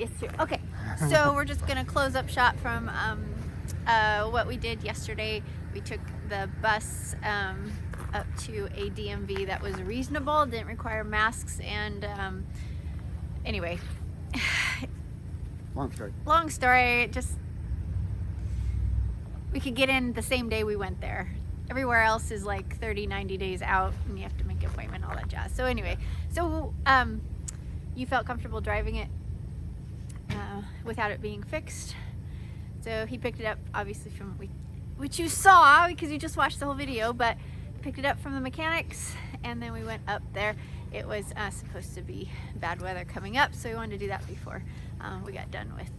it's true. Okay, so we're just gonna close up shop from what we did yesterday. We took the bus up to a DMV that was reasonable, didn't require masks, and anyway, long story, just we could get in the same day we went there. Everywhere else is like 30-90 days out and you have to make an appointment, all that jazz. So anyway, so you felt comfortable driving it without it being fixed. So he picked it up, obviously from which you saw because you just watched the whole video, but picked it up from the mechanics and then we went up there. It was supposed to be bad weather coming up, so we wanted to do that before we got done with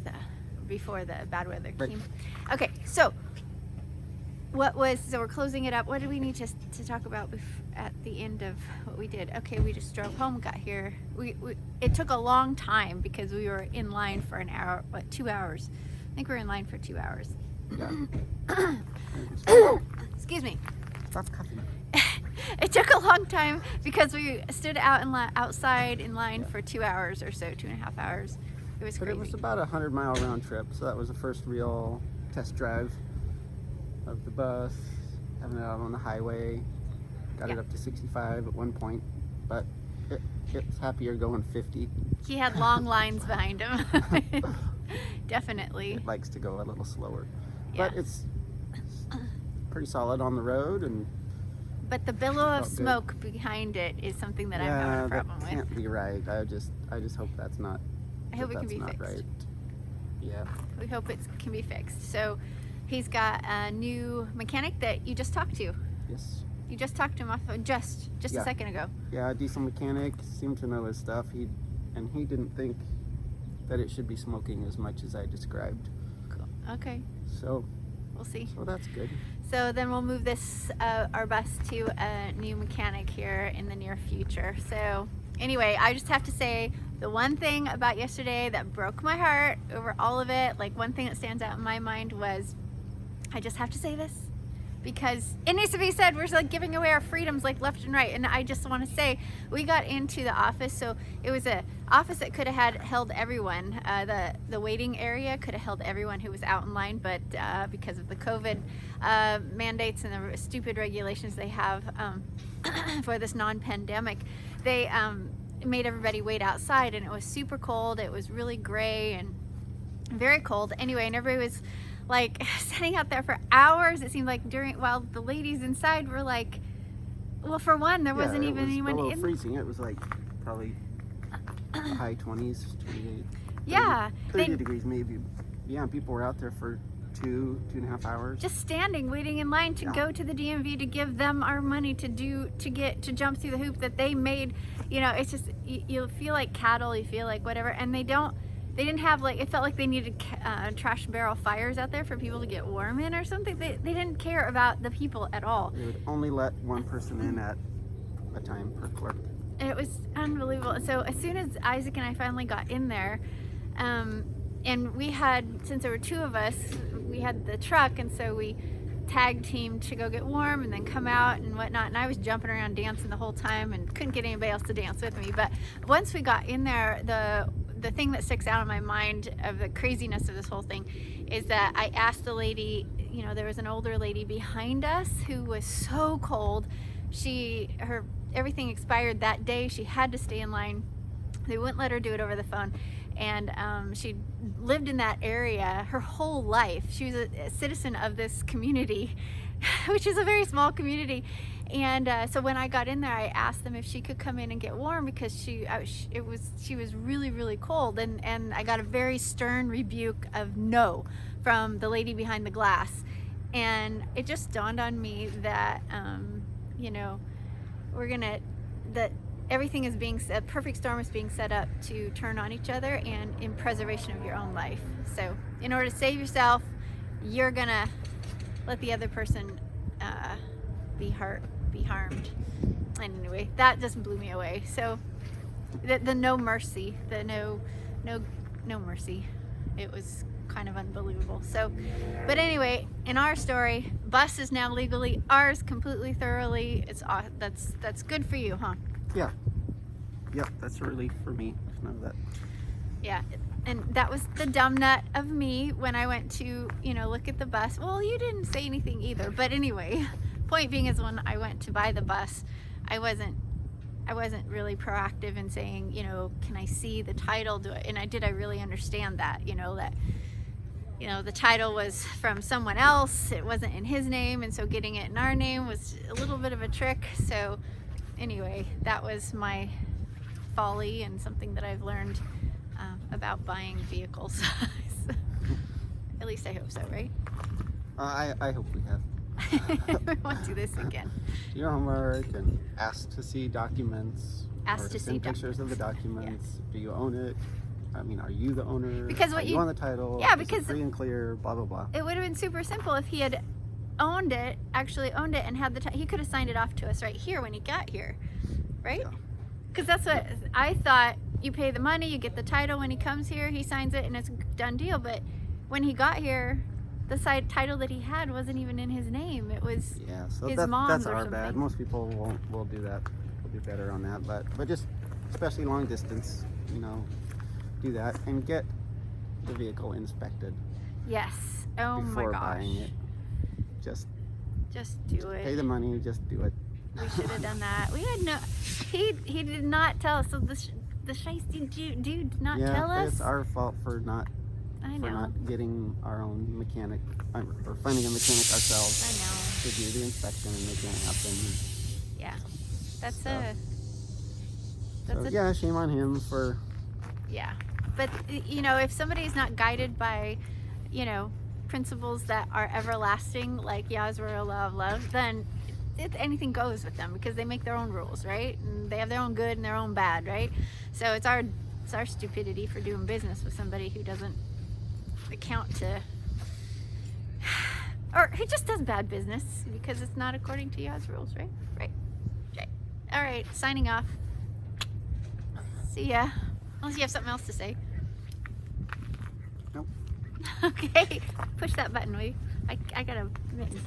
before the bad weather came. Okay, so so we're closing it up. What do we need to talk about at the end of what we did? Okay, we just drove home, got here. It took a long time because we were in line for an hour, 2 hours? I think we were in line for 2 hours. Yeah. Excuse me. That's coffee. It took a long time because we stood outside in line for 2 hours or so, 2.5 hours. It was crazy. But it was about a 100-mile round trip, so that was the first real test drive of the bus, having it out on the highway. Got it up to 65 at one point, but it's happier going 50. He had long lines behind him. Definitely. It likes to go a little slower, yeah. But it's pretty solid on the road. But the billow of smoke behind it is something that I've got a problem with. Can't be right. I just hope that's not. I hope it can be fixed. Right. Yeah. We hope it can be fixed. So he's got a new mechanic that you just talked to. Yes. You just talked to him off just Yeah. a second ago. Yeah, a diesel mechanic, seemed to know his stuff. He didn't think that it should be smoking as much as I described. Cool. Okay. So we'll see. So that's good. So then we'll move this our bus to a new mechanic here in the near future. So anyway, I just have to say the one thing about yesterday that broke my heart over all of it, like one thing that stands out in my mind was, I just have to say this because it needs to be said, we're like giving away our freedoms like left and right. And I just want to say, we got into the office, so it was a office that could have held everyone. The waiting area could have held everyone who was out in line, but because of the COVID mandates and the stupid regulations they have for this non-pandemic, they made everybody wait outside, and it was super cold. It was really gray and very cold. Anyway, and everybody was like sitting out there for hours. It seemed like while the ladies inside were like, well, for one, there wasn't even anyone in. Freezing. It was like probably high 20s, 28. Yeah. 30 degrees maybe. Yeah, people were out there for 2.5 hours. Just standing, waiting in line to go to the DMV to give them our money to jump through the hoop that they made. You know, it's just, you feel like cattle, you feel like whatever, and they didn't have, like, it felt like they needed trash barrel fires out there for people to get warm in or something. They didn't care about the people at all. They would only let one person in at a time per clerk. It was unbelievable. So as soon as Isaac and I finally got in there, and we had, since there were two of us, we had the truck, and so we tag teamed to go get warm and then come out and whatnot, and I was jumping around dancing the whole time and couldn't get anybody else to dance with me. But once we got in there, the thing that sticks out in my mind of the craziness of this whole thing is that I asked the lady, you know, there was an older lady behind us who was so cold. Her everything expired that day. She had to stay in line. They wouldn't let her do it over the phone. And she lived in that area her whole life. She was a citizen of this community, which is a very small community. And so when I got in there, I asked them if she could come in and get warm because she was really, really cold. And I got a very stern rebuke of no from the lady behind the glass. And it just dawned on me that, you know, everything is a perfect storm is being set up to turn on each other and in preservation of your own life. So in order to save yourself, you're gonna let the other person be harmed. Anyway, that just blew me away. So the no mercy, no mercy, it was kind of unbelievable. So, but anyway, in our story, bus is now legally ours, completely, thoroughly. That's good for you, huh? Yeah. Yep, that's a relief for me to know that. Yeah. And that was the dumb nut of me when I went to, look at the bus. Well, you didn't say anything either. But anyway, point being is when I went to buy the bus, I wasn't really proactive in saying, can I see the title? And I really understand that, the title was from someone else. It wasn't in his name. And so getting it in our name was a little bit of a trick. So anyway, that was my folly and something that I've learned about buying vehicles. At least I hope so, right? I hope we have. We won't do this again. Do your homework and ask to see documents. Ask or to see send pictures of the documents. Yes. Do you own it? I mean, are you the owner? Because what are you on the title? Yeah, Is it because free and clear. Blah blah blah. it would have been super simple if he had actually owned it, and had he could have signed it off to us right here when he got here, right? Because that's what I thought. You pay the money, you get the title when he comes here, he signs it, and it's a done deal. But when he got here, the title that he had wasn't even in his name. It was so his that's mom's or our something. bad. Most people will do that. Will do better on that. But just especially long distance, do that and get the vehicle inspected Yes. Oh my before gosh. buying it. Just do it. pay the money. Just do it. We should have done that. We had no. He did not tell us. So the shiesty dude did not tell us. It's our fault for not I know. for not getting our own mechanic or finding a mechanic ourselves I know. to do the inspection and making it happen. Yeah. That's So- That's So a yeah, shame on him for yeah. But if somebody's not guided by, principles that are everlasting, like Yah's royal law of love, then anything goes with them because they make their own rules, right? And they have their own good and their own bad, right? So it's our stupidity for doing business with somebody who doesn't account to, or who just does bad business because it's not according to Yah's rules, right? Right. All right, signing off. See ya. Unless you have something else to say. Nope. Okay, push that button, will you? I got a mitten.